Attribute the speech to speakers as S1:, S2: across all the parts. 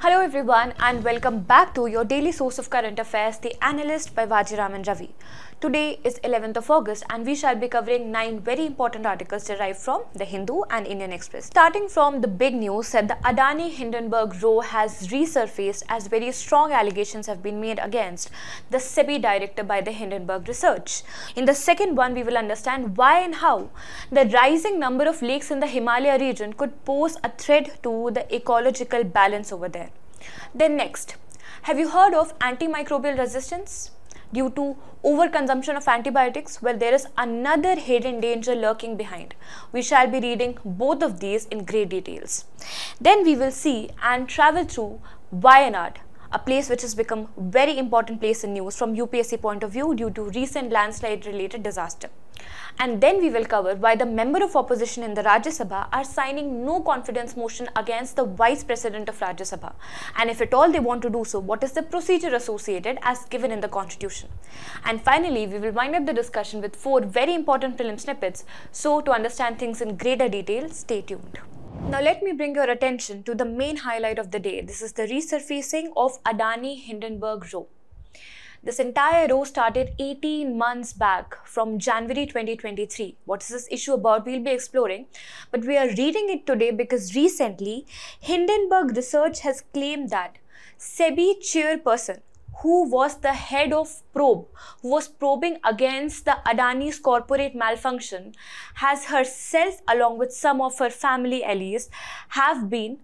S1: Hello everyone and welcome back to your daily source of current affairs, the Analyst by Vajiram and Ravi. Today is 11th of August and we shall be covering 9 very important articles derived from The Hindu and Indian Express. Starting from the big news that the Adani Hindenburg row has resurfaced as very strong allegations have been made against the SEBI director by the Hindenburg research. In the second one, we will understand why and how the rising number of lakes in the Himalaya region could pose a threat to the ecological balance over there. Then next, have you heard of antimicrobial resistance? Due to overconsumption of antibiotics, well, there is another hidden danger lurking behind. We shall be reading both of these in great details. Then we will see and travel through Wayanad, a place which has become very important place in news from UPSC point of view due to recent landslide related disaster. And then we will cover why the member of opposition in the Rajya Sabha are signing no confidence motion against the vice president of Rajya Sabha. And if at all they want to do so, what is the procedure associated as given in the constitution? And finally, we will wind up the discussion with 4 very important prelim snippets. So to understand things in greater detail, stay tuned. Now let me bring your attention to the main highlight of the day. This is the resurfacing of Adani Hindenburg row. This entire row started 18 months back from January 2023. What is this issue about? We'll be exploring. But we are reading it today because recently Hindenburg Research has claimed that SEBI chairperson, who was the head of probe, who was probing against the Adani's corporate malfunction, has herself along with some of her family allies have been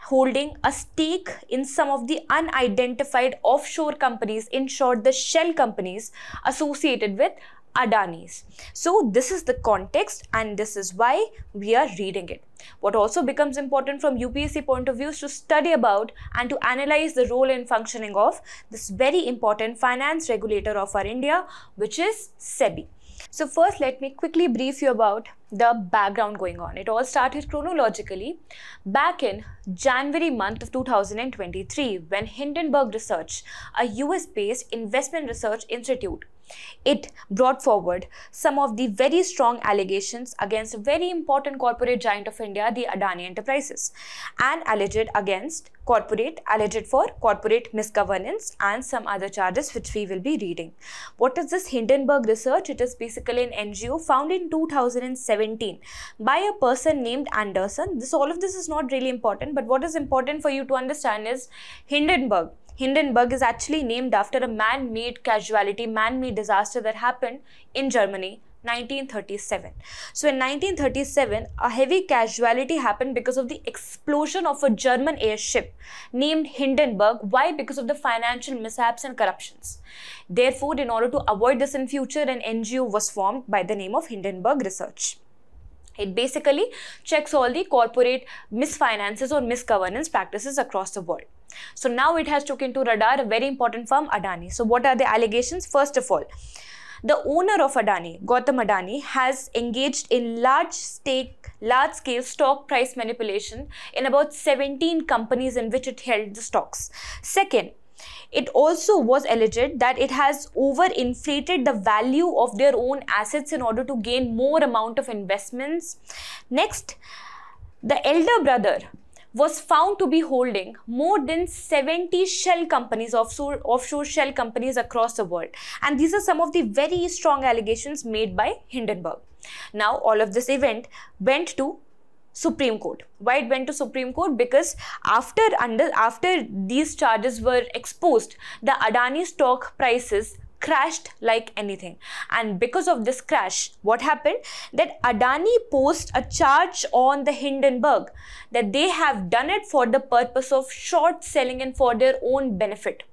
S1: holding a stake in some of the unidentified offshore companies, in short the shell companies associated with Adani's. So this is the context and this is why we are reading it. What also becomes important from UPSC point of view is to study about and to analyze the role and functioning of this very important finance regulator of our India, which is SEBI. So first, let me quickly brief you about the background going on. It all started chronologically back in January month of 2023 when Hindenburg Research, a US-based investment research institute, it brought forward some of the very strong allegations against a very important corporate giant of India, the Adani Enterprises, and alleged for corporate misgovernance and some other charges which we will be reading. What is this Hindenburg Research? It is basically an NGO founded in 2017 by a person named Anderson. All of this is not really important, but what is important for you to understand is Hindenburg. Hindenburg is actually named after a man-made casualty, man-made disaster that happened in Germany, 1937. So in 1937, a heavy casualty happened because of the explosion of a German airship named Hindenburg. Why? Because of the financial mishaps and corruptions. Therefore, in order to avoid this in future, an NGO was formed by the name of Hindenburg Research. It basically checks all the corporate misfinances or misgovernance practices across the world. So now it has took into radar a very important firm, Adani. So what are the allegations? First of all, the owner of Adani, Gautam Adani, has engaged in large-scale stock price manipulation in about 17 companies in which it held the stocks. Second, it also was alleged that it has overinflated the value of their own assets in order to gain more amount of investments. Next, the elder brother was found to be holding more than 70 shell companies, offshore shell companies across the world. And these are some of the very strong allegations made by Hindenburg. Now, all of this event went to Supreme Court. Why it went to Supreme Court? Because after these charges were exposed, the Adani stock prices crashed like anything. And because of this crash, what happened? That Adani posed a charge on the Hindenburg that they have done it for the purpose of short selling and for their own benefit.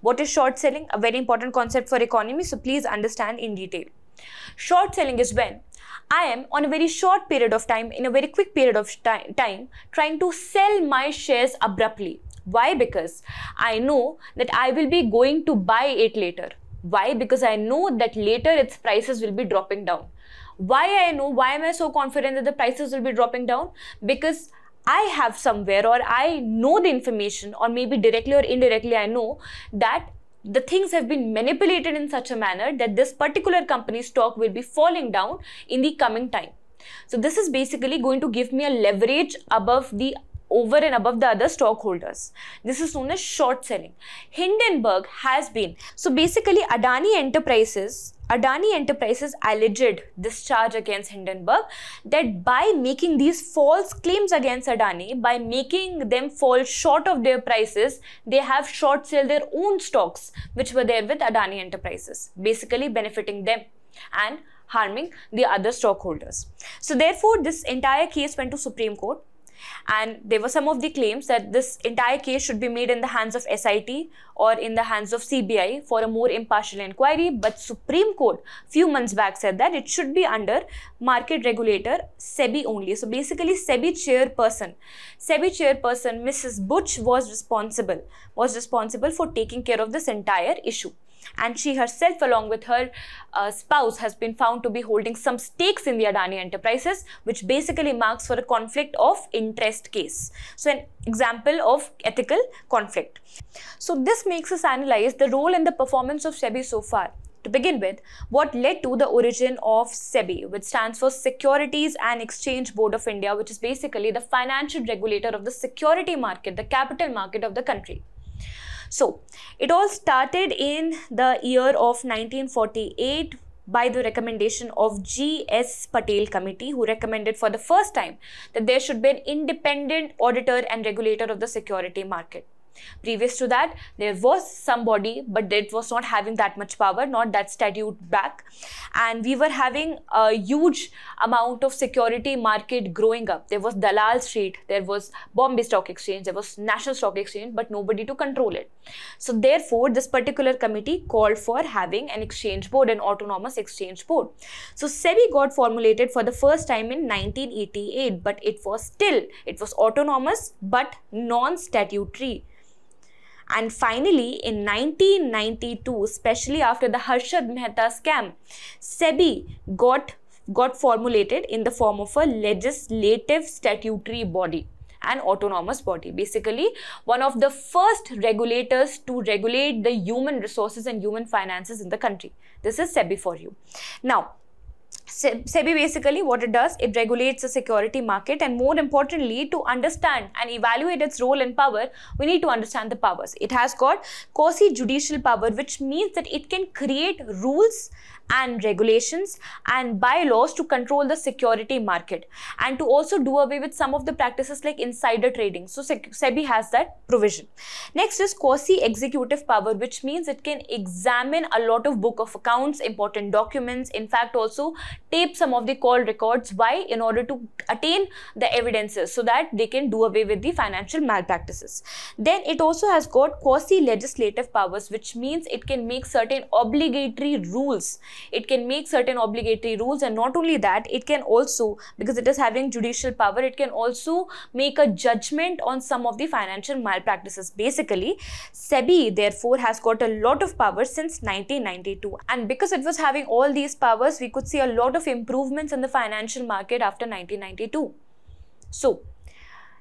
S1: What is short selling? A very important concept for economy, so please understand in detail. Short selling is when I am on a very short period of time, in a very quick period of time, trying to sell my shares abruptly. Why? Because I know that I will be going to buy it later. Why? Because I know that later its prices will be dropping down. Why I know? Why am I so confident that the prices will be dropping down? Because I have somewhere, or I know the information, or maybe directly or indirectly I know that the things have been manipulated in such a manner that this particular company's stock will be falling down in the coming time. So this is basically going to give me a leverage over and above the other stockholders. This is known as short selling. Hindenburg has been, so basically Adani Enterprises alleged this charge against Hindenburg that by making these false claims against Adani, by making them fall short of their prices, they have short sold their own stocks which were there with Adani Enterprises, basically benefiting them and harming the other stockholders. So therefore this entire case went to Supreme Court. And there were some of the claims that this entire case should be made in the hands of SIT or in the hands of CBI for a more impartial inquiry. But Supreme Court few months back said that it should be under market regulator SEBI only. So basically SEBI chairperson Mrs. Butch was responsible for taking care of this entire issue. And she herself, along with her spouse, has been found to be holding some stakes in the Adani Enterprises, which basically marks for a conflict of interest case. So an example of ethical conflict. So this makes us analyze the role and the performance of SEBI so far. To begin with, what led to the origin of SEBI, which stands for Securities and Exchange Board of India, which is basically the financial regulator of the security market, the capital market of the country. So, it all started in the year of 1948 by the recommendation of G.S. Patel Committee, who recommended for the first time that there should be an independent auditor and regulator of the security market. Previous to that, there was somebody, but it was not having that much power, not that statute back. And we were having a huge amount of security market growing up. There was Dalal Street, there was Bombay Stock Exchange, there was National Stock Exchange, but nobody to control it. So therefore, this particular committee called for having an exchange board, an autonomous exchange board. So SEBI got formulated for the first time in 1988, but it was autonomous but non-statutory. And finally, in 1992, especially after the Harshad Mehta scam, SEBI got formulated in the form of a legislative statutory body, an autonomous body. Basically, one of the first regulators to regulate the human resources and human finances in the country. This is SEBI for you. Now, SEBI basically what it does, it regulates the security market, and more importantly, to understand and evaluate its role and power, we need to understand the powers. It has got quasi-judicial power, which means that it can create rules and regulations and bylaws to control the security market and to also do away with some of the practices like insider trading. So SEBI has that provision. Next is quasi-executive power, which means it can examine a lot of book of accounts, important documents, in fact also tape some of the call records. Why? In order to attain the evidences so that they can do away with the financial malpractices. Then it also has got quasi-legislative powers, which means it can make certain obligatory rules. It can make certain obligatory rules, and not only that, it can also, because it is having judicial power, it can also make a judgment on some of the financial malpractices. Basically, SEBI therefore has got a lot of power since 1992, and because it was having all these powers, we could see a lot of improvements in the financial market after 1992. So,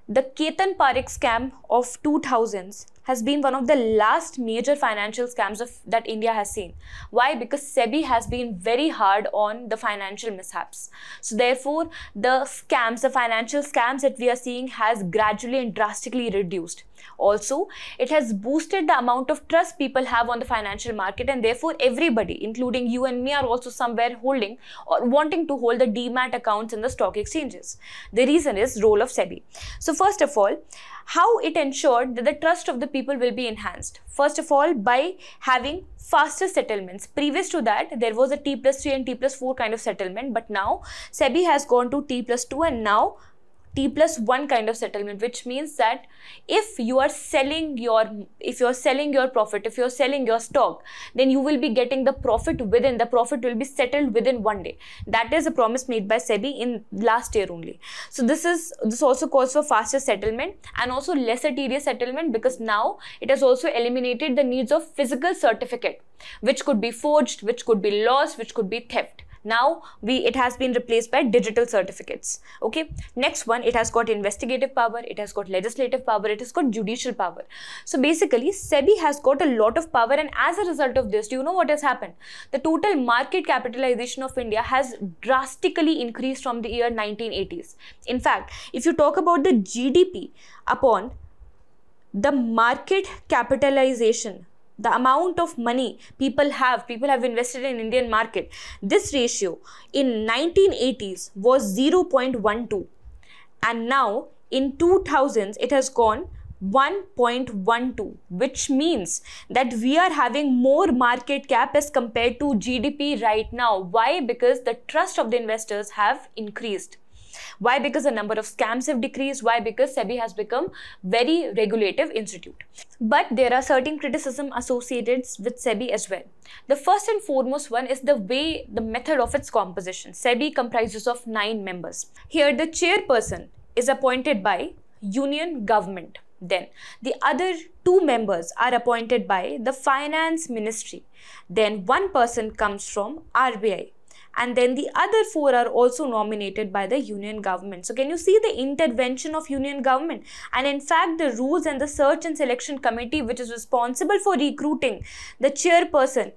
S1: the Ketan Parekh scam of 2000s has been one of the last major financial scams that India has seen. Why? Because SEBI has been very hard on the financial mishaps. So therefore, the financial scams that we are seeing has gradually and drastically reduced. Also, it has boosted the amount of trust people have on the financial market, and therefore everybody, including you and me, are also somewhere holding or wanting to hold the demat accounts in the stock exchanges. The reason is role of SEBI. So first of all, how it ensured that the trust of the people will be enhanced. First of all, by having faster settlements. Previous to that, there was a T+3 and T+4 kind of settlement, but now SEBI has gone to T+2 and now T+1 kind of settlement, which means that if you are selling your profit, if you're selling your stock, then you will be getting the profit will be settled within one day. That is a promise made by SEBI in last year only. So this also calls for faster settlement and also lesser tedious settlement, because now it has also eliminated the needs of physical certificate, which could be forged, which could be lost, which could be theft. Now it has been replaced by digital certificates. Okay. Next one, it has got investigative power, it has got legislative power, it has got judicial power. So basically, SEBI has got a lot of power, and as a result of this, do you know what has happened? The total market capitalization of India has drastically increased from the year 1980s. In fact, if you talk about the GDP upon the market capitalization, the amount of money people have invested in Indian market, this ratio in 1980s was 0.12, and now in 2000s it has gone 1.12, which means that we are having more market cap as compared to GDP right now. Why? Because the trust of the investors have increased. Why? Because the number of scams have decreased. Why? Because SEBI has become very regulative institute. But there are certain criticism associated with SEBI as well. The first and foremost one is the method of its composition. SEBI comprises of 9 members. Here the chairperson is appointed by union government. Then the other 2 members are appointed by the finance ministry. Then 1 person comes from RBI. And then the other 4 are also nominated by the union government. So can you see the intervention of union government? And in fact, the rules and the search and selection committee, which is responsible for recruiting the chairperson,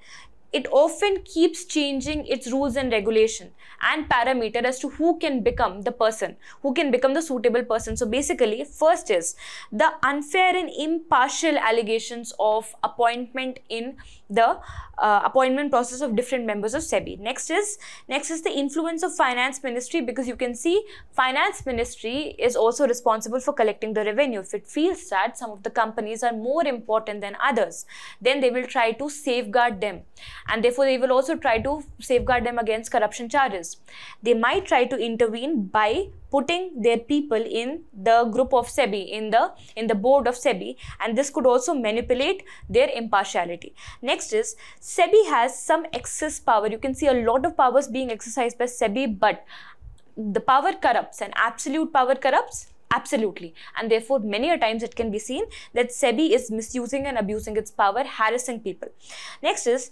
S1: it often keeps changing its rules and regulation and parameter as to who can become the person, who can become the suitable person. So basically, first is the unfair and impartial allegations of appointment in the appointment process of different members of SEBI. Next is the influence of finance ministry, because you can see finance ministry is also responsible for collecting the revenue. If it feels that some of the companies are more important than others, then they will try to safeguard them, and therefore they will also try to safeguard them against corruption charges. They might try to intervene by putting their people in the group of SEBI, in the board of SEBI, and this could also manipulate their impartiality. Next is SEBI has some excess power. You can see a lot of powers being exercised by SEBI, but the power corrupts, and absolute power corrupts. Absolutely. And therefore, many a times it can be seen that SEBI is misusing and abusing its power, harassing people. Next is,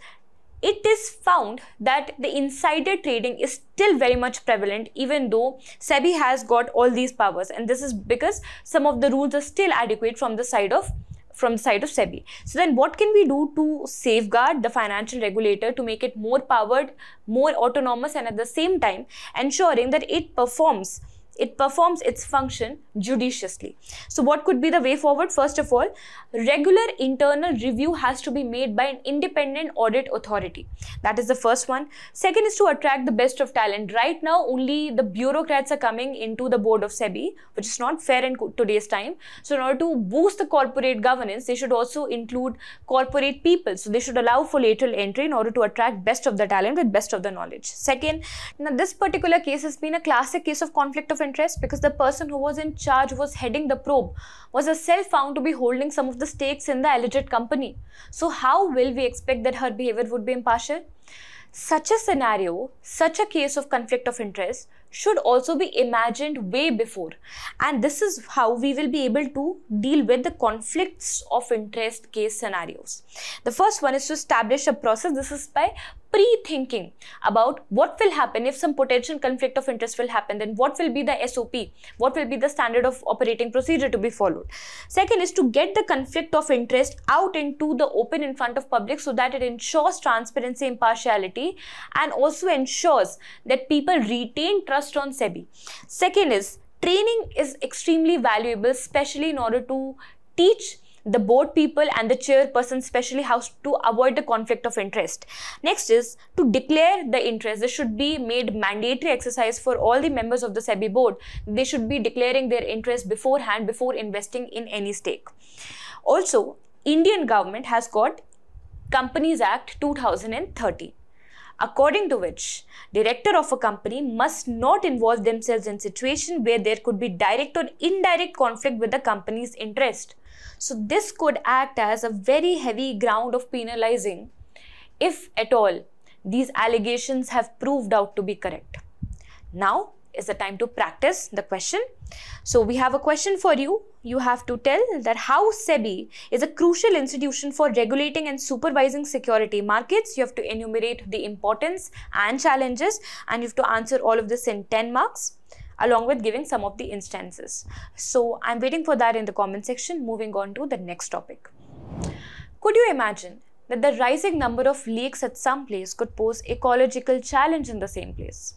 S1: it is found that the insider trading is still very much prevalent, even though SEBI has got all these powers, and this is because some of the rules are still adequate from the side of SEBI. So then what can we do to safeguard the financial regulator, to make it more powered, more autonomous, and at the same time ensuring that it performs its function judiciously? So what could be the way forward? First of all, regular internal review has to be made by an independent audit authority. That is the first one. Second is to attract the best of talent. Right now, only the bureaucrats are coming into the board of SEBI, which is not fair in today's time. So in order to boost the corporate governance, they should also include corporate people. So they should allow for lateral entry in order to attract best of the talent with best of the knowledge. Second, now this particular case has been a classic case of conflict of interest, because the person who was in charge, was heading the probe, was herself found to be holding some of the stakes in the alleged company. So how will we expect that her behavior would be impartial? Such a scenario, such a case of conflict of interest should also be imagined way before, and this is how we will be able to deal with the conflicts of interest case scenarios. The first one is to establish a process. This is by pre-thinking about what will happen if some potential conflict of interest will happen, then what will be the SOP, what will be the standard of operating procedure to be followed. Second is to get the conflict of interest out into the open in front of public, so that it ensures transparency, impartiality, and also ensures that people retain trust on SEBI. Second is, training is extremely valuable, especially in order to teach the board people and the chairperson especially how to avoid the conflict of interest. Next is to declare the interest. This should be made mandatory exercise for all the members of the SEBI board. They should be declaring their interest beforehand, before investing in any stake. Also, Indian government has got Companies Act 2013. According to which, director of a company must not involve themselves in situation where there could be direct or indirect conflict with the company's interest. So this could act as a very heavy ground of penalizing if at all these allegations have proved out to be correct. Now, is the time to practice the question. So we have a question for you. You have to tell that how SEBI is a crucial institution for regulating and supervising security markets. You have to enumerate the importance and challenges, and you have to answer all of this in 10 marks along with giving some of the instances. So I'm waiting for that in the comment section. Moving on to the next topic. Could you imagine that the rising number of lakes at some place could pose ecological challenge in the same place?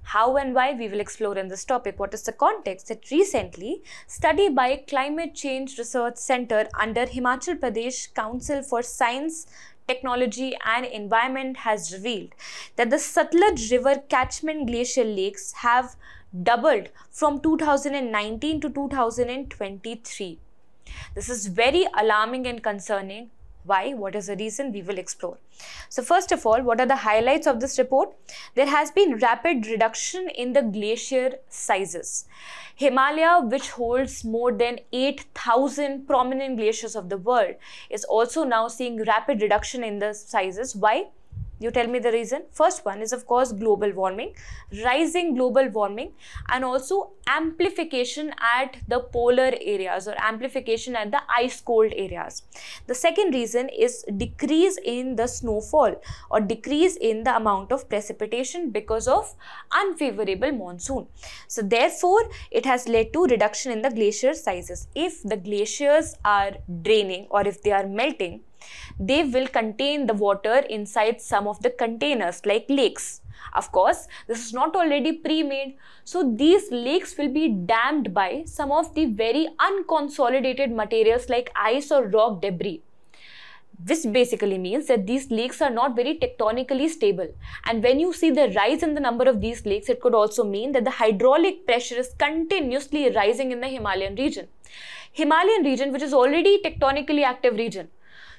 S1: How and why, we will explore in this topic. What is the context? That recently, study by Climate Change Research Center under Himachal Pradesh Council for Science, Technology and Environment has revealed that the Satluj River catchment glacial lakes have doubled from 2019 to 2023. This is very alarming and concerning. Why? What is the reason? We will explore. So first of all, what are the highlights of this report? There has been rapid reduction in the glacier sizes. Himalaya, which holds more than 8,000 prominent glaciers of the world, is also now seeing rapid reduction in the sizes. Why? You tell me the reason. First one is, of course, global warming, rising global warming, and also amplification at the polar areas or amplification at the ice cold areas. The second reason is decrease in the snowfall or decrease in the amount of precipitation because of unfavorable monsoon. So therefore, it has led to reduction in the glacier sizes. If the glaciers are draining or if they are melting, they will contain the water inside some of the containers like lakes. Of course, this is not already pre-made, so these lakes will be dammed by some of the very unconsolidated materials like ice or rock debris. This basically means that these lakes are not very tectonically stable, and when you see the rise in the number of these lakes, it could also mean that the hydraulic pressure is continuously rising in the Himalayan region. Himalayan region, which is already tectonically active region.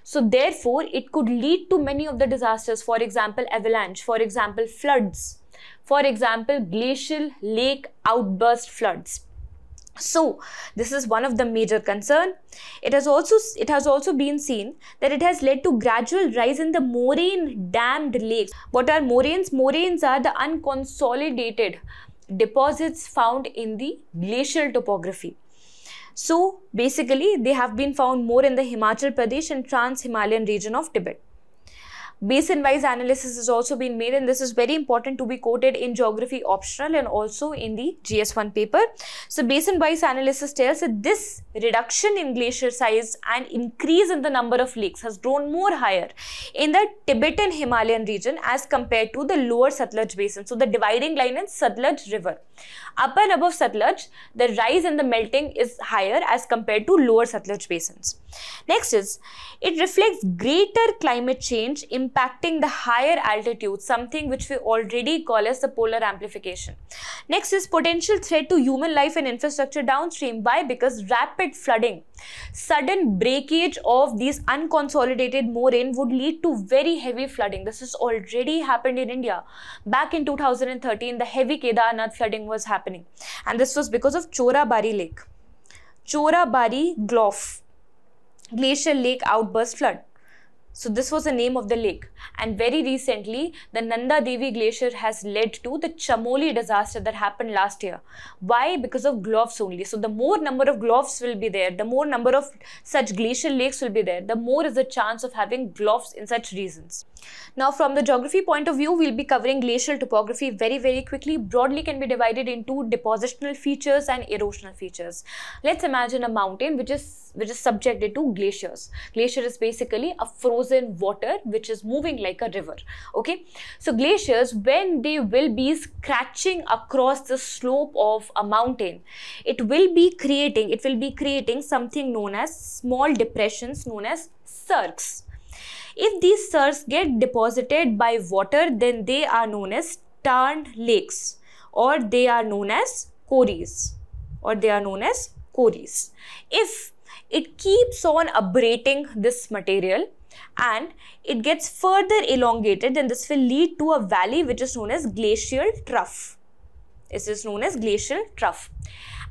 S1: So therefore, it could lead to many of the disasters, for example, avalanche, for example, floods, for example, glacial lake outburst floods. So this is one of the major concern. It has also been seen that it has led to gradual rise in the moraine dammed lakes. What are moraines? Moraines are the unconsolidated deposits found in the glacial topography. So basically, they have been found more in the Himachal Pradesh and Trans-Himalayan region of Tibet. Basin-wise analysis has also been made, and this is very important to be quoted in geography optional and also in the GS1 paper. So basin-wise analysis tells that this reduction in glacier size and increase in the number of lakes has grown more higher in the Tibetan Himalayan region as compared to the lower Satluj basin. So the dividing line is Satluj river. Up and above Satluj, the rise in the melting is higher as compared to lower Satluj basins. Next is, it reflects greater climate change impacting the higher altitudes, something which we already call as the polar amplification. Next is potential threat to human life and infrastructure downstream. Why? Because rapid flooding, sudden breakage of these unconsolidated moraine would lead to very heavy flooding. This has already happened in India. Back in 2013, the heavy Kedarnath flooding was happening, and this was because of Chorabari Lake. Chorabari Glacial Lake outburst flood. So this was the name of the lake, and very recently the Nanda Devi glacier has led to the Chamoli disaster that happened last year. Why? Because of gloves only. So the more number of gloves will be there, the more number of such glacial lakes will be there, the more is the chance of having gloves in such regions. Now from the geography point of view, we'll be covering glacial topography very quickly. Broadly can be divided into depositional features and erosional features. Let's imagine a mountain which is subjected to glaciers. Glacier is basically a frozen water which is moving like a river. Okay, so glaciers, when they will be scratching across the slope of a mountain, it will be creating something known as small depressions known as cirques. If these cirques get deposited by water, then they are known as tarn lakes, or they are known as corries, If it keeps on abrating this material and it gets further elongated, then this will lead to a valley which is known as glacial trough.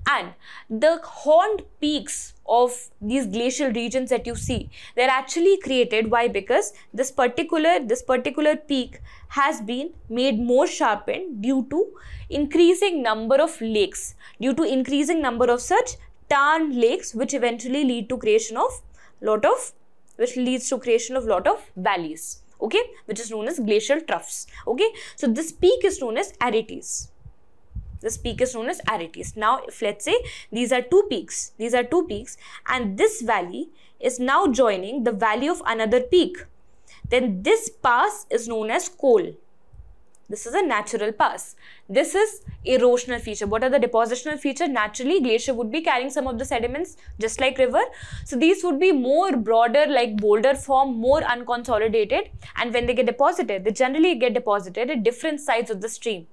S1: And the horned peaks of these glacial regions that you see, they're actually created. Why? Because this particular peak has been made more sharpened due to increasing number of lakes, due to increasing number of such tarn lakes, which eventually lead to creation of lot of valleys, okay, which is known as glacial troughs. Okay, so this peak is known as arites. Now, if let's say these are two peaks, and this valley is now joining the valley of another peak, then this pass is known as col. This is a natural pass. This is erosional feature. What are the depositional feature? Naturally, glacier would be carrying some of the sediments, just like river. So these would be more broader, like boulder form, more unconsolidated. And when they get deposited, they generally get deposited at different sides of the stream.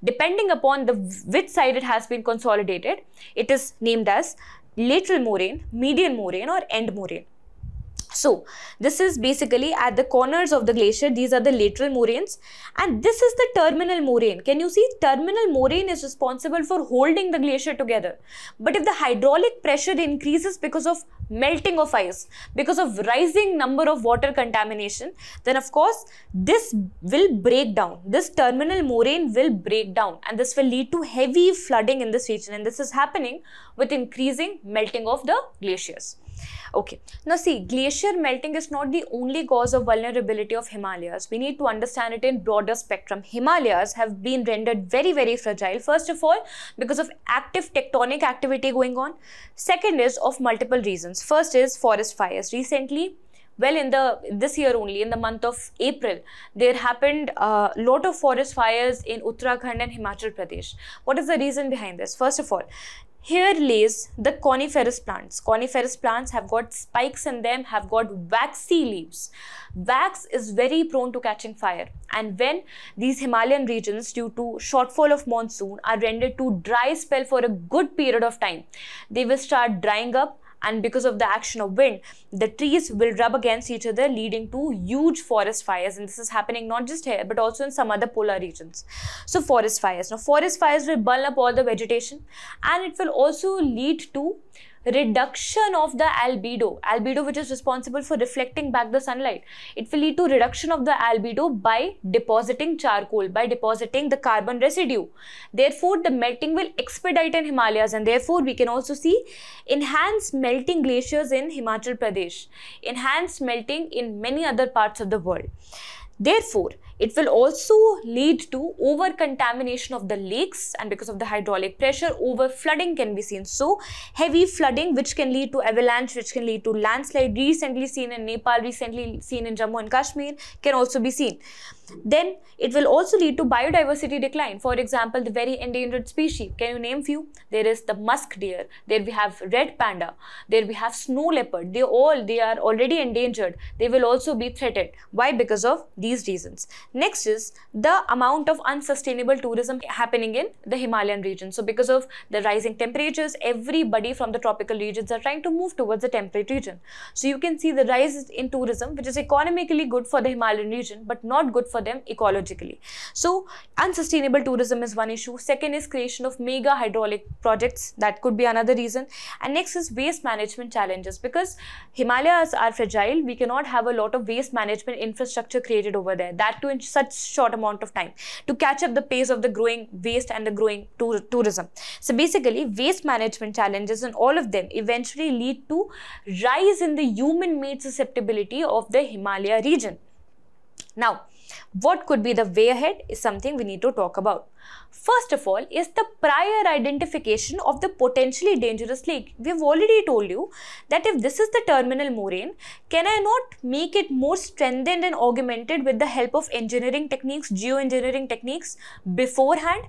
S1: Depending upon which side it has been consolidated, it is named as lateral moraine, median moraine, or end moraine. So this is basically at the corners of the glacier. These are the lateral moraines, and this is the terminal moraine. Can you see? Terminal moraine is responsible for holding the glacier together. But if the hydraulic pressure increases because of melting of ice, because of rising number of water contamination, then of course this will break down. This terminal moraine will break down, and this will lead to heavy flooding in this region, and this is happening with increasing melting of the glaciers. Okay, now see, glacier melting is not the only cause of vulnerability of Himalayas. We need to understand it in broader spectrum. Himalayas have been rendered very, very fragile. First of all, because of active tectonic activity going on. Second is of multiple reasons. First is forest fires. Recently, well, this year only, in the month of April, there happened a lot of forest fires in Uttarakhand and Himachal Pradesh. What is the reason behind this? First of all, here lays the coniferous plants. Coniferous plants have got spikes in them, have got waxy leaves. Wax is very prone to catching fire, and when these Himalayan regions, due to shortfall of monsoon, are rendered to dry spell for a good period of time, they will start drying up, and because of the action of wind, the trees will rub against each other, leading to huge forest fires. And this is happening not just here, but also in some other polar regions. So forest fires. Now forest fires will burn up all the vegetation, and it will also lead to reduction of the albedo, which is responsible for reflecting back the sunlight. It will lead to reduction of the albedo by depositing charcoal, by depositing the carbon residue. Therefore, the melting will expedite in Himalayas, and therefore we can also see enhanced melting glaciers in Himachal Pradesh, enhanced melting in many other parts of the world. Therefore, it will also lead to over-contamination of the lakes, and because of the hydraulic pressure, over-flooding can be seen. So, heavy flooding, which can lead to avalanche, which can lead to landslide, recently seen in Nepal, recently seen in Jammu and Kashmir, can also be seen. Then, it will also lead to biodiversity decline. For example, the very endangered species. Can you name few? There is the musk deer, there we have red panda, there we have snow leopard. They are already endangered. They will also be threatened. Why? Because of these reasons. Next is the amount of unsustainable tourism happening in the Himalayan region. So because of the rising temperatures, everybody from the tropical regions are trying to move towards the temperate region. So you can see the rise in tourism, which is economically good for the Himalayan region, but not good for them ecologically. So unsustainable tourism is one issue. Second is creation of mega hydraulic projects. That could be another reason. And next is waste management challenges. Because Himalayas are fragile, we cannot have a lot of waste management infrastructure created over there. That too in such short amount of time to catch up the pace of the growing waste and the growing tourism. So basically, waste management challenges and all of them eventually lead to rise in the human-made susceptibility of the Himalaya region. Now, what could be the way ahead is something we need to talk about. First of all is the prior identification of the potentially dangerous lake. We have already told you that if this is the terminal moraine, can I not make it more strengthened and augmented with the help of engineering techniques, geoengineering techniques beforehand?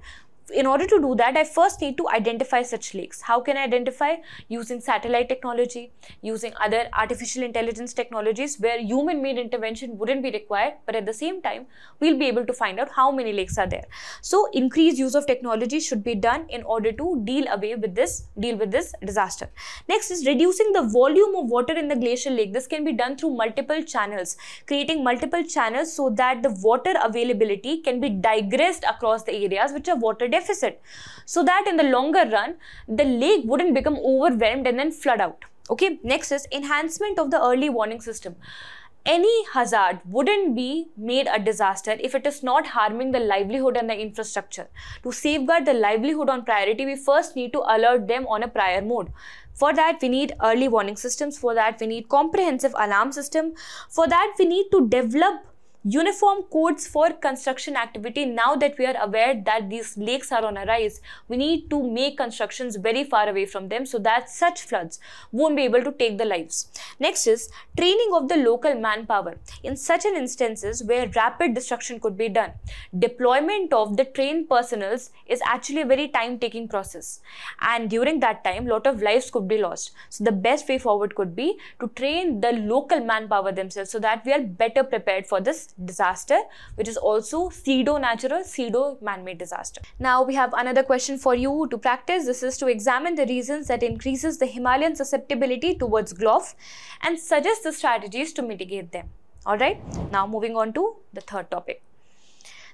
S1: In order to do that, I first need to identify such lakes. How can I identify? Using satellite technology, using other artificial intelligence technologies where human-made intervention wouldn't be required, but at the same time, we'll be able to find out how many lakes are there. So, increased use of technology should be done in order to deal with this disaster. Next is reducing the volume of water in the glacial lake. This can be done through multiple channels, creating multiple channels so that the water availability can be digressed across the areas which are water deficient. deficit, so that in the longer run, the lake wouldn't become overwhelmed and then flood out. Okay, next is enhancement of the early warning system. Any hazard wouldn't be made a disaster if it is not harming the livelihood and the infrastructure. To safeguard the livelihood on priority, we first need to alert them on a prior mode. For that, we need early warning systems. For that, we need comprehensive alarm system. For that, we need to develop uniform codes for construction activity. Now that we are aware that these lakes are on a rise, we need to make constructions very far away from them so that such floods won't be able to take the lives. Next is training of the local manpower. In such an instances where rapid destruction could be done, deployment of the trained personnel is actually a very time-taking process, and during that time, lot of lives could be lost. So the best way forward could be to train the local manpower themselves so that we are better prepared for this disaster, which is also pseudo-natural, pseudo-man-made disaster. Now we have another question for you to practice. This is to examine the reasons that increases the Himalayan susceptibility towards GLOF and suggest the strategies to mitigate them. Alright, now moving on to the third topic.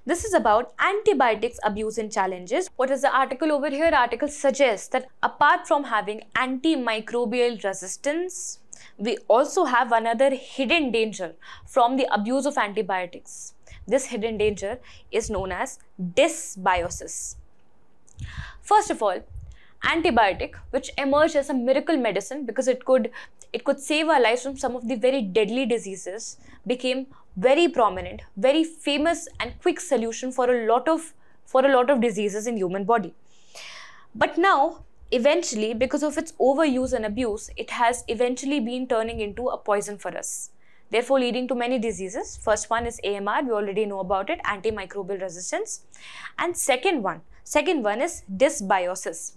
S1: This is about antibiotics abuse and challenges. What is the article over here? Article suggests that apart from having antimicrobial resistance, we also have another hidden danger from the abuse of antibiotics. This hidden danger is known as dysbiosis. First of all, antibiotic, which emerged as a miracle medicine because it could save our lives from some of the very deadly diseases, became very prominent, very famous and quick solution for a lot of diseases in human body. But now, eventually, because of its overuse and abuse, it has eventually been turning into a poison for us, therefore leading to many diseases. First one is AMR, we already know about it, antimicrobial resistance. And second one is dysbiosis.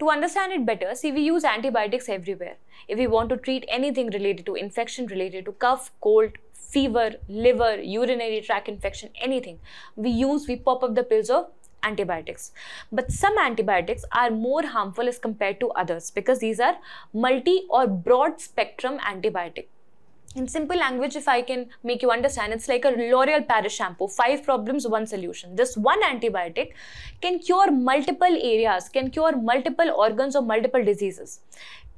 S1: To understand it better, see, we use antibiotics everywhere. If we want to treat anything related to infection, related to cough, cold, fever, liver, urinary tract infection, anything, we pop up the pills of antibiotics. But some antibiotics are more harmful as compared to others because these are multi or broad spectrum antibiotic. In simple language, if I can make you understand, it's like a L'Oreal Paris shampoo, 5 problems, 1 solution. This one antibiotic can cure multiple areas, can cure multiple organs or multiple diseases.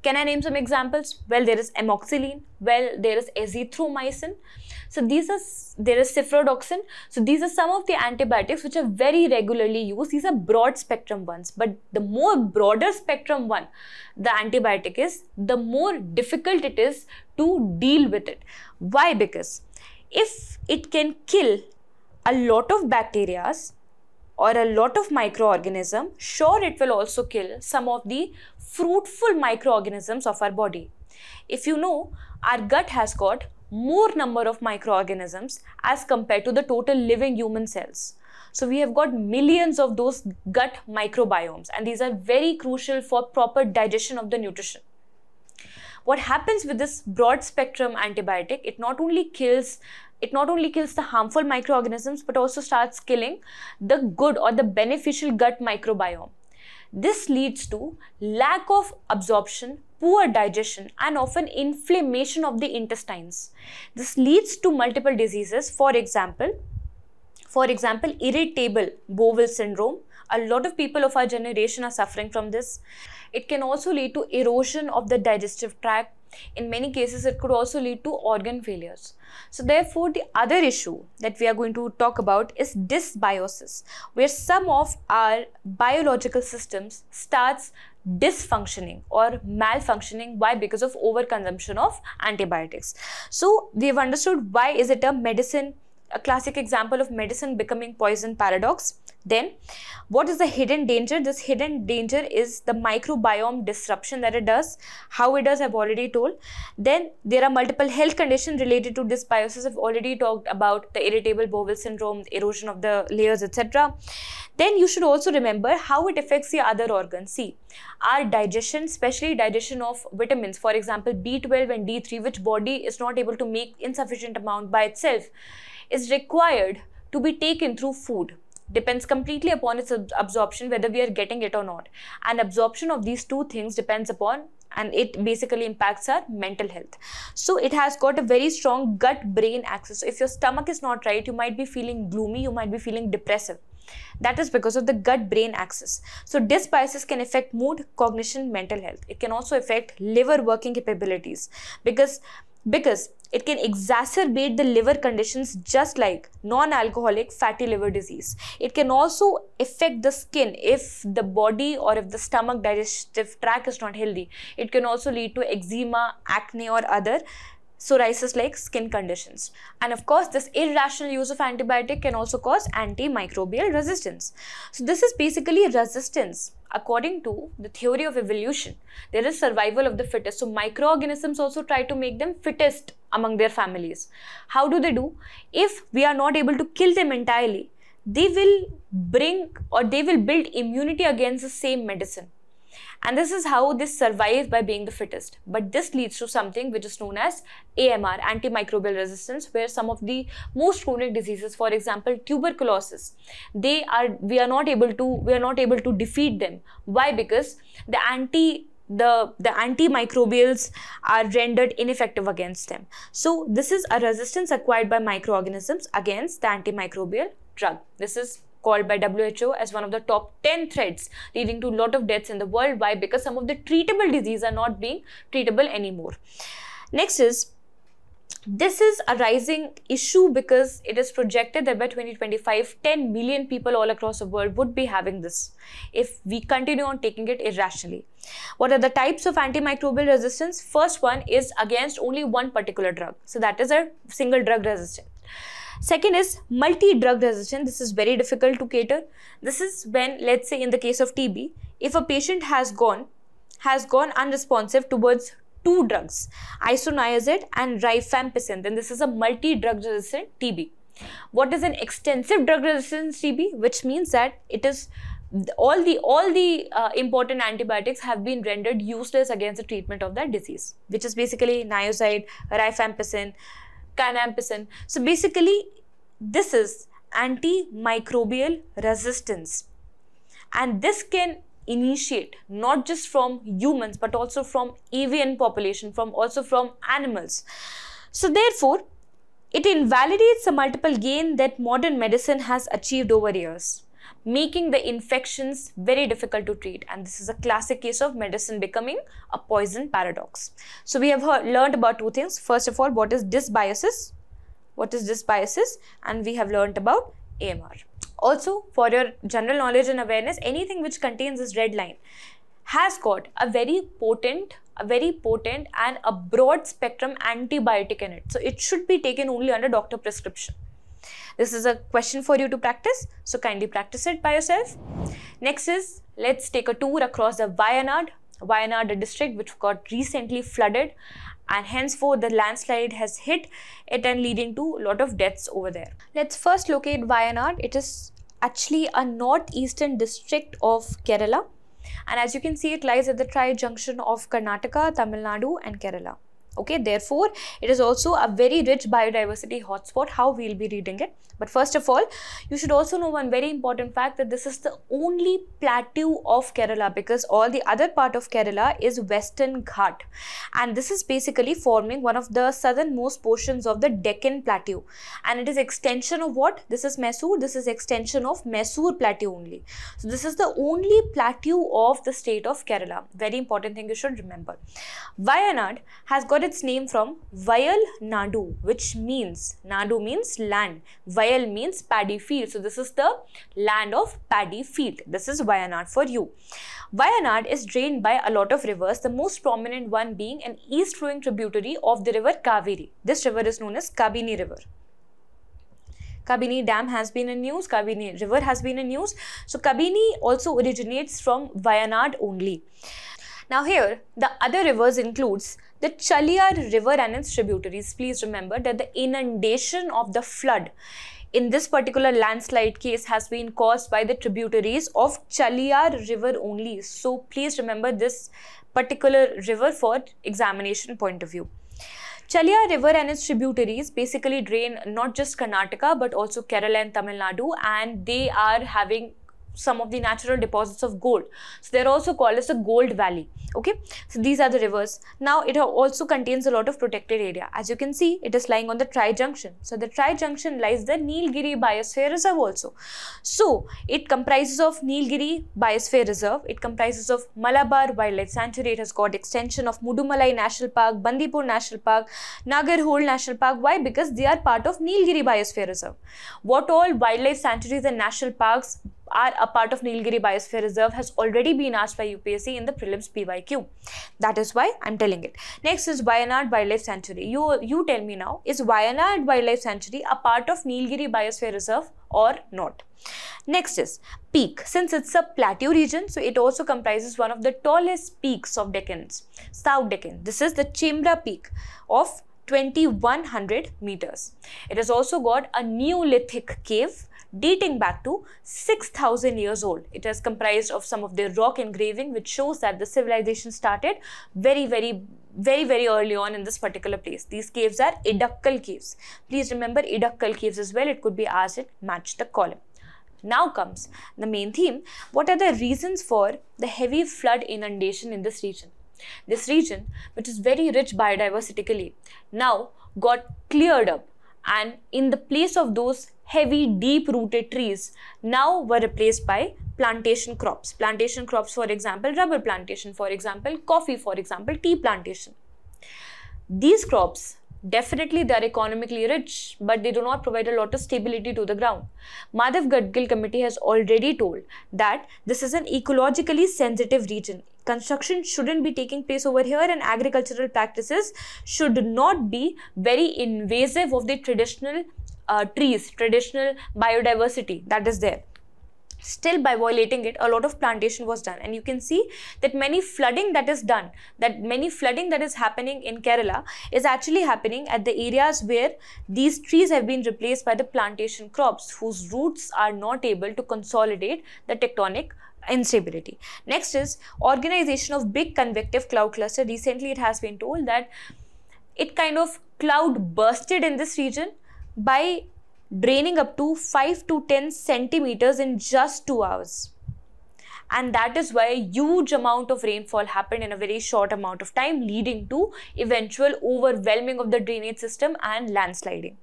S1: Can I name some examples? Well, there is amoxicillin. Well, there is azithromycin. So there is cephalosporin. So these are some of the antibiotics which are very regularly used. These are broad spectrum ones. But the more broader spectrum one the antibiotic is, the more difficult it is to deal with it. Why? Because if it can kill a lot of bacteria or a lot of microorganisms, sure, it will also kill some of the fruitful microorganisms of our body. If you know, our gut has got more number of microorganisms as compared to the total living human cells. So we have got millions of those gut microbiomes, and these are very crucial for proper digestion of the nutrition. What happens with this broad spectrum antibiotic, it not only kills the harmful microorganisms but also starts killing the good or the beneficial gut microbiome. This leads to lack of absorption, poor digestion, and often inflammation of the intestines. This leads to multiple diseases. For example, irritable bowel syndrome. A lot of people of our generation are suffering from this. It can also lead to erosion of the digestive tract. In many cases, it could also lead to organ failures. So therefore, the other issue that we are going to talk about is dysbiosis, where some of our biological systems starts dysfunctioning or malfunctioning. Why? Because of overconsumption of antibiotics. So we have understood why is it a medicine, a classic example of medicine becoming poison paradox. Then, what is the hidden danger? This hidden danger is the microbiome disruption that it does. How it does, I've already told. Then, there are multiple health conditions related to dysbiosis. I've already talked about the irritable bowel syndrome, erosion of the layers, etc. Then, you should also remember how it affects the other organs. See, our digestion, especially digestion of vitamins, for example, B12 and D3, which body is not able to make insufficient amount by itself, is required to be taken through food. Depends completely upon its absorption, whether we are getting it or not. And absorption of these two things depends upon, and it basically impacts our mental health. So it has got a very strong gut-brain axis. So if your stomach is not right, you might be feeling gloomy, you might be feeling depressive. That is because of the gut-brain axis. So dysbiosis can affect mood, cognition, mental health. It can also affect liver working capabilities because it can exacerbate the liver conditions just like non-alcoholic fatty liver disease. It can also affect the skin if the body or if the stomach digestive tract is not healthy. It can also lead to eczema, acne or other psoriasis like skin conditions. And of course, this irrational use of antibiotic can also cause antimicrobial resistance. So this is basically resistance. According to the theory of evolution, there is survival of the fittest. So microorganisms also try to make them fittest among their families. How do they do? If we are not able to kill them entirely, they will build immunity against the same medicine. And this is how they survive, by being the fittest. But this leads to something which is known as AMR, antimicrobial resistance, where some of the most chronic diseases, for example tuberculosis, we are not able to defeat them. Why? Because the antimicrobials are rendered ineffective against them. So this is a resistance acquired by microorganisms against the antimicrobial drug. This is called by WHO as one of the top 10 threats leading to a lot of deaths in the world. Why? Because some of the treatable diseases are not being treatable anymore. Next is, this is a rising issue because it is projected that by 2025, 10 million people all across the world would be having this if we continue on taking it irrationally. What are the types of antimicrobial resistance? First one is against only one particular drug. So that is a single drug resistance. Second is multi-drug resistant. This is very difficult to cater. This is when, let's say in the case of TB, if a patient has gone unresponsive towards two drugs, isoniazid and rifampicin, then this is a multi-drug resistant TB. What is an extensive drug resistance TB? Which means that it is all the important antibiotics have been rendered useless against the treatment of that disease, which is basically niacin, rifampicin, canampicin. So basically, this is antimicrobial resistance, and this can initiate not just from humans but also from avian population, also from animals. So therefore, it invalidates the multiple gain that modern medicine has achieved over years, making the infections very difficult to treat. And this is a classic case of medicine becoming a poison paradox. So we have learned about two things. First of all, what is dysbiosis? And we have learned about AMR. Also, for your general knowledge and awareness, anything which contains this red line has got a very potent and a broad spectrum antibiotic in it. So it should be taken only under doctor prescription. This is a question for you to practice, so kindly practice it by yourself. Next is, let's take a tour across the Wayanad district, which got recently flooded, and henceforth the landslide has hit it and leading to a lot of deaths over there. Let's first locate Wayanad. It is actually a northeastern district of Kerala, and as you can see, it lies at the tri-junction of Karnataka, Tamil Nadu and Kerala. Okay, therefore, it is also a very rich biodiversity hotspot. How we'll be reading it. But first of all, you should also know one very important fact, that this is the only plateau of Kerala, because all the other part of Kerala is Western Ghat. And this is basically forming one of the southernmost portions of the Deccan Plateau. And it is extension of what? This is Mysore. This is extension of Mysore Plateau only. So this is the only plateau of the state of Kerala. Very important thing you should remember. Wayanad has got its name from Vayal Nadu, which means, Nadu means land. Vayal means paddy field. So this is the land of paddy field. This is Wayanad for you. Wayanad is drained by a lot of rivers, the most prominent one being an east flowing tributary of the river Kaveri. This river is known as Kabini River. Kabini Dam has been in news, Kabini River has been in news. So Kabini also originates from Wayanad only. Now here, the other rivers includes the Chaliyar River and its tributaries. Please remember that the inundation of the flood in this particular landslide case has been caused by the tributaries of Chaliyar River only. So please remember this particular river for examination point of view. Chaliyar River and its tributaries basically drain not just Karnataka but also Kerala and Tamil Nadu, and they are having some of the natural deposits of gold. So they're also called as the Gold Valley. Okay, so these are the rivers. Now it also contains a lot of protected area. As you can see, it is lying on the tri-junction. So the tri-junction lies the Nilgiri Biosphere Reserve also. So it comprises of Nilgiri Biosphere Reserve, it comprises of Malabar Wildlife Sanctuary, it has got extension of Mudumalai National Park, Bandipur National Park, Nagarhole National Park. Why? Because they are part of Nilgiri Biosphere Reserve. What all wildlife sanctuaries and national parks are a part of Nilgiri Biosphere Reserve has already been asked by UPSC in the prelims PYQ. That is why I'm telling it. Next is Wayanad Wildlife Sanctuary. You tell me now, is Wayanad Wildlife Sanctuary a part of Nilgiri Biosphere Reserve or not? Next is peak. Since it's a plateau region, so it also comprises one of the tallest peaks of Deccans, South Deccan. This is the Chembra Peak of 2100 meters. It has also got a Neolithic cave dating back to 6,000 years old. It is comprised of some of the rock engraving which shows that the civilization started very early on in this particular place. These caves are Edakal caves. Please remember Edakal caves as well. It could be asked it match the column. Now comes the main theme. What are the reasons for the heavy flood inundation in this region? This region, which is very rich biodiversically, now got cleared up, and in the place of those heavy deep-rooted trees now were replaced by plantation crops. Plantation crops, for example, rubber plantation, for example, coffee, for example, tea plantation. These crops, definitely they are economically rich, but they do not provide a lot of stability to the ground. Madhav Gadgil committee has already told that this is an ecologically sensitive region. Construction shouldn't be taking place over here, and agricultural practices should not be very invasive of the traditional trees, traditional biodiversity that is there. Still, by violating it, a lot of plantation was done, and you can see that many flooding that is done, that is happening in Kerala is actually happening at the areas where these trees have been replaced by the plantation crops whose roots are not able to consolidate the tectonic instability. Next is organization of big convective cloud cluster. Recently it has been told that it kind of cloud bursted in this region by draining up to 5 to 10 centimeters in just 2 hours. And that is why a huge amount of rainfall happened in a very short amount of time, leading to eventual overwhelming of the drainage system and landsliding.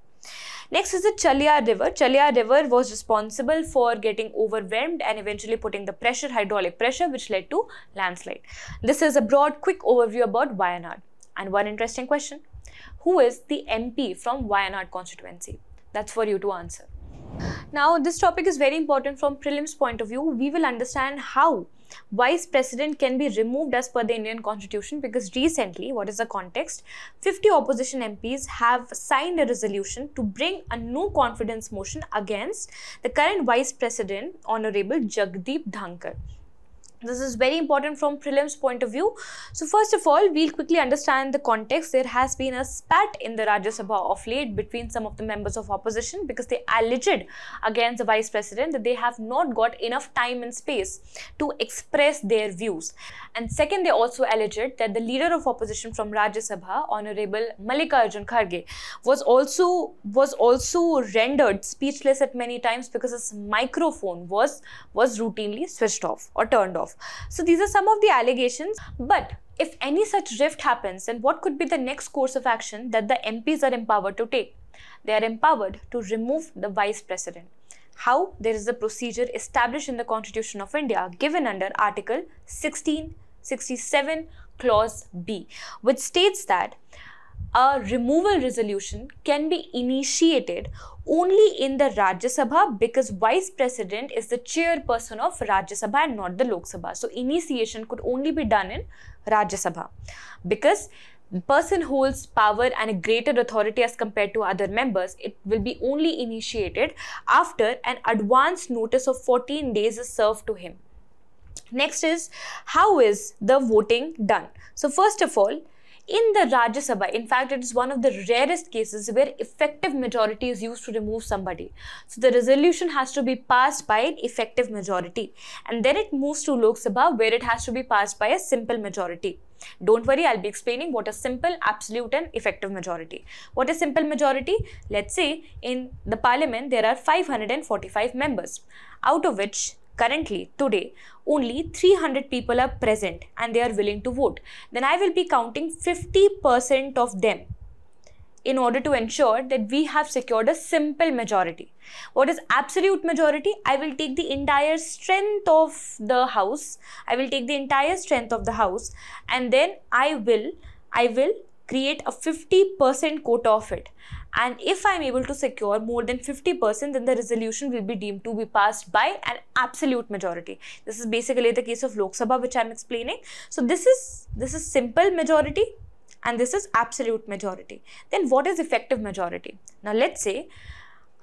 S1: Next is the Chaliyar River. Chaliyar River was responsible for getting overwhelmed and eventually putting the pressure, hydraulic pressure, which led to landslide. This is a broad, quick overview about Wayanad. And one interesting question: who is the MP from Wayanad constituency? That's for you to answer. Now, this topic is very important from prelims point of view. We will understand how Vice President can be removed as per the Indian Constitution, because recently, what is the context? 50 opposition MPs have signed a resolution to bring a no confidence motion against the current Vice President, Honorable Jagdeep Dhankar. This is very important from prelims point of view. So first of all, we'll quickly understand the context. There has been a spat in the Rajya Sabha of late between some of the members of opposition, because they alleged against the Vice President that they have not got enough time and space to express their views. And second, they also alleged that the leader of opposition from Rajya Sabha, Honorable Mallikarjun Kharge, was also rendered speechless at many times because his microphone was routinely switched off or turned off. So these are some of the allegations. But if any such rift happens, then what could be the next course of action that the MPs are empowered to take? They are empowered to remove the Vice President. How? There is a procedure established in the Constitution of India given under Article 1667 Clause B, which states that a removal resolution can be initiated only in the Rajya Sabha, because Vice President is the chairperson of Rajya Sabha and not the Lok Sabha. So initiation could only be done in Rajya Sabha, because the person holds power and a greater authority as compared to other members. It will be only initiated after an advance notice of 14 days is served to him. Next is, how is the voting done? So first of all, in the Rajya Sabha, in fact, it is one of the rarest cases where effective majority is used to remove somebody. So the resolution has to be passed by an effective majority, and then it moves to Lok Sabha, where it has to be passed by a simple majority. Don't worry, I'll be explaining what is simple, absolute and effective majority. What is simple majority? Let's say in the parliament there are 545 members, out of which currently, today, only 300 people are present and they are willing to vote, then I will be counting 50% of them in order to ensure that we have secured a simple majority. What is absolute majority? I will take the entire strength of the house. I will take the entire strength of the house, and then I will create a 50% quota of it. And if I am able to secure more than 50%, then the resolution will be deemed to be passed by an absolute majority. This is basically the case of Lok Sabha, which I am explaining. So this is simple majority, and this is absolute majority. Then what is effective majority? Now let's say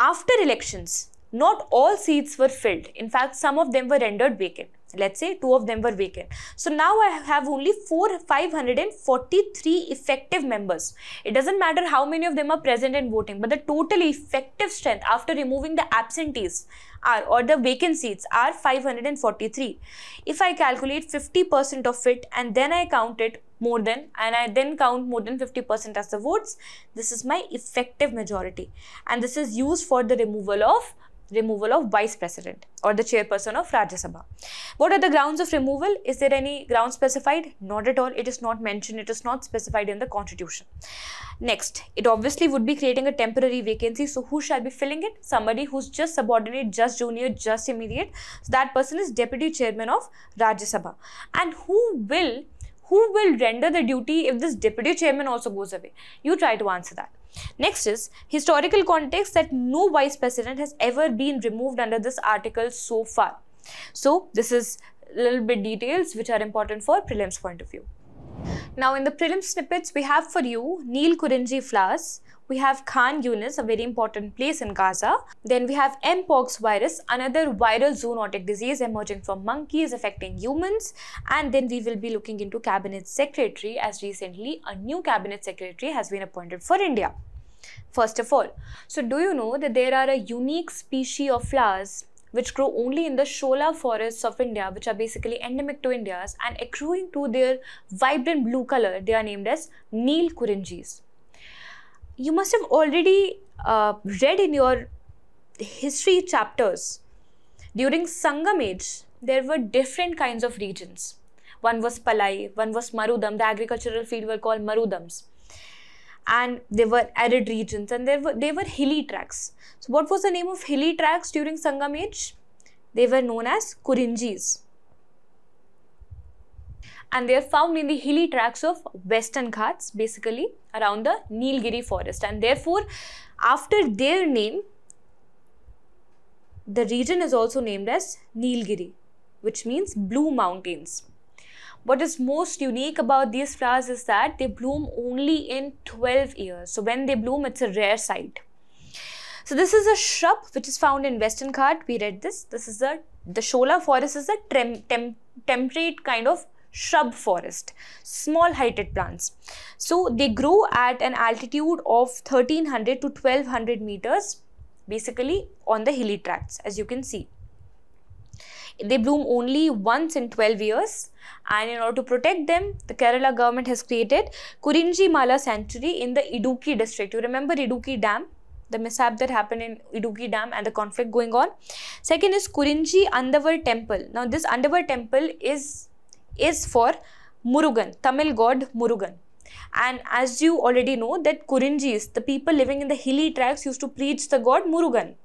S1: after elections, not all seats were filled. In fact, some of them were rendered vacant. Let's say 2 of them were vacant. So now I have only 543 effective members. It doesn't matter how many of them are present and voting, but the total effective strength after removing the absentees or the vacant seats are 543. If I calculate 50% of it and then I count it more than, and I then count more than 50% as the votes, this is my effective majority. And this is used for the removal of vice president or the chairperson of Rajya Sabha. What are the grounds of removal? Is there any ground specified? Not at all. It is not mentioned. It is not specified in the constitution. Next, it obviously would be creating a temporary vacancy. So who shall be filling it? Somebody who's just subordinate, just junior, just immediate. So that person is deputy chairman of Rajya Sabha. And who will render the duty if this deputy chairman also goes away? You try to answer that. Next is historical context, that no vice president has ever been removed under this article so far. So this is a little bit details which are important for prelims point of view. Now in the prelims snippets, we have for you Neel Kurinji flowers. We have Khan Yunis, a very important place in Gaza. Then we have Mpox virus, another viral zoonotic disease emerging from monkeys affecting humans. And then we will be looking into cabinet secretary, as recently a new cabinet secretary has been appointed for India. First of all, so do you know that there are a unique species of flowers which grow only in the Shola forests of India, which are basically endemic to India, and accruing to their vibrant blue color, they are named as Neel Kurinjis. You must have already read in your history chapters, during Sangam age, there were different kinds of regions. One was Palai, one was Marudam, the agricultural field were called Marudams. And they were arid regions, and they were hilly tracts. So what was the name of hilly tracts during Sangam age? They were known as Kurinjis. And they are found in the hilly tracts of Western Ghats, basically around the Nilgiri forest. And therefore, after their name, the region is also named as Nilgiri, which means blue mountains. What is most unique about these flowers is that they bloom only in 12 years. So when they bloom, it's a rare sight. So this is a shrub which is found in Western Ghat. We read this. This is the Shola forest is a temperate kind of shrub forest, small heighted plants. So they grow at an altitude of 1300 to 1200 meters, basically on the hilly tracts, as you can see. They bloom only once in 12 years, and in order to protect them, the Kerala government has created Kurinji Mala Sanctuary in the Idukki district. You remember Idukki Dam, the mishap that happened in Idukki Dam and the conflict going on. Second is Kurinji Andavar Temple. Now this Andavar Temple is for Murugan, Tamil god Murugan. And as you already know that Kurinjis, the people living in the hilly tracts, used to preach the god Murugan.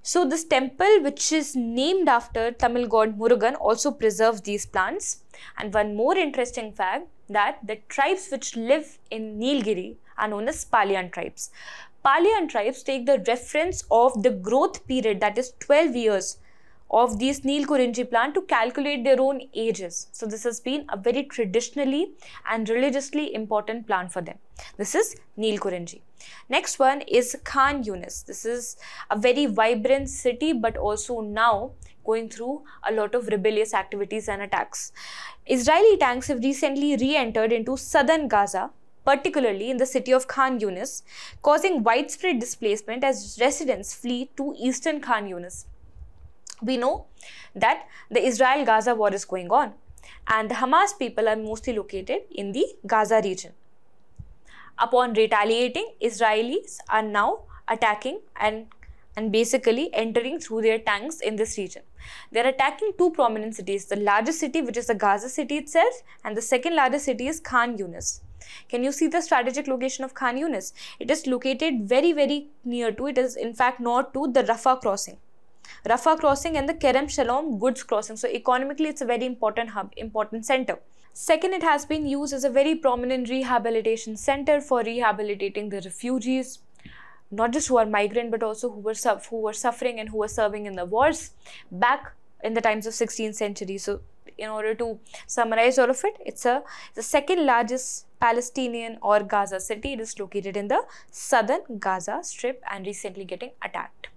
S1: So this temple, which is named after Tamil god Murugan, also preserves these plants. And one more interesting fact, that the tribes which live in Nilgiri are known as Palian tribes. Palian tribes take the reference of the growth period, that is 12 years, of these Neel Kurinji plant to calculate their own ages. So this has been a very traditionally and religiously important plant for them. This is Neel Kurinji. Next one is Khan Yunis. This is a very vibrant city, but also now going through a lot of rebellious activities and attacks. Israeli tanks have recently re-entered into southern Gaza, particularly in the city of Khan Yunis, causing widespread displacement as residents flee to eastern Khan Yunis. We know that the Israel-Gaza war is going on, and the Hamas people are mostly located in the Gaza region. Upon retaliating, Israelis are now attacking and and basically entering through their tanks in this region. They are attacking two prominent cities, the largest city, which is the Gaza city itself, and the second largest city is Khan Yunis. Can you see the strategic location of Khan Yunis? It is located very, very near to, it is in fact north to the Rafah crossing. Rafah crossing and the Kerem Shalom goods crossing. So economically, it's a very important hub, important center. Second, it has been used as a very prominent rehabilitation center for rehabilitating the refugees, not just who are migrant, but also who were suffering and who were serving in the wars back in the times of 16th century. So in order to summarize all of it, it's the second largest Palestinian or Gaza city. It is located in the southern Gaza Strip and recently getting attacked.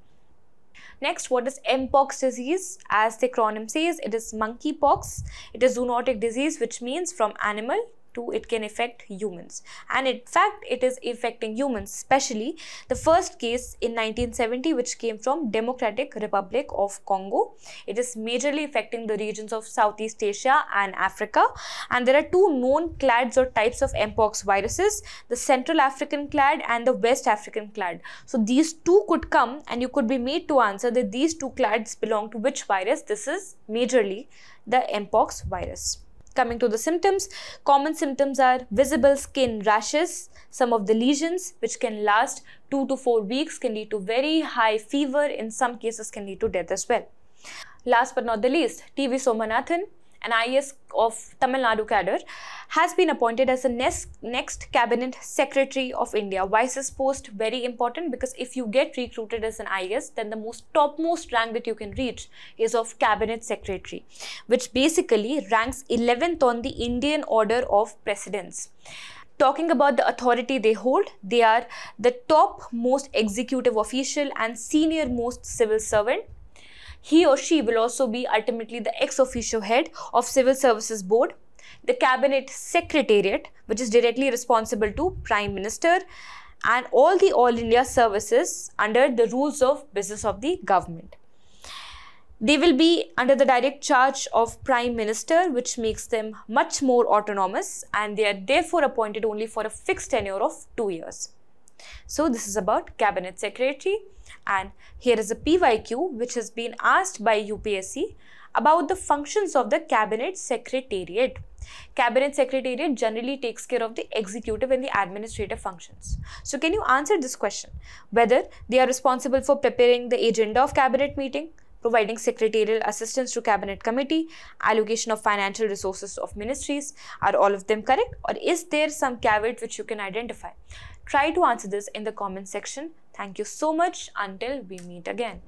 S1: Next, what is Mpox disease? As the acronym says, it is monkeypox. It is zoonotic disease, which means from animal to it can affect humans, and in fact it is affecting humans, especially the first case in 1970 which came from Democratic Republic of Congo. It is majorly affecting the regions of Southeast Asia and Africa, and there are two known clades or types of Mpox viruses, the Central African clade and the West African clade. So these two could come and you could be made to answer that these two clades belong to which virus. This is majorly the Mpox virus. Coming to the symptoms, common symptoms are visible skin rashes, some of the lesions which can last 2 to 4 weeks, can lead to very high fever, in some cases can lead to death as well. Last but not the least, T.V. Somanathan, an IAS of Tamil Nadu cadre, has been appointed as the next Cabinet Secretary of India. Why is this post very important? Because if you get recruited as an IAS, then the topmost rank that you can reach is of Cabinet Secretary, which basically ranks 11th on the Indian order of precedence. Talking about the authority they hold, they are the top most executive official and senior most civil servant. He or she will also be ultimately the ex officio head of Civil Services Board, the Cabinet Secretariat, which is directly responsible to Prime Minister, and all the All India services under the rules of business of the government. They will be under the direct charge of Prime Minister, which makes them much more autonomous, and they are therefore appointed only for a fixed tenure of 2 years. So this is about Cabinet Secretary, and here is a PYQ which has been asked by UPSC about the functions of the Cabinet Secretariat. Cabinet Secretariat generally takes care of the executive and the administrative functions. So can you answer this question? Whether they are responsible for preparing the agenda of Cabinet meeting, providing secretarial assistance to Cabinet Committee, allocation of financial resources of ministries. Are all of them correct, or is there some caveat which you can identify? Try to answer this in the comment section. Thank you so much. Until we meet again.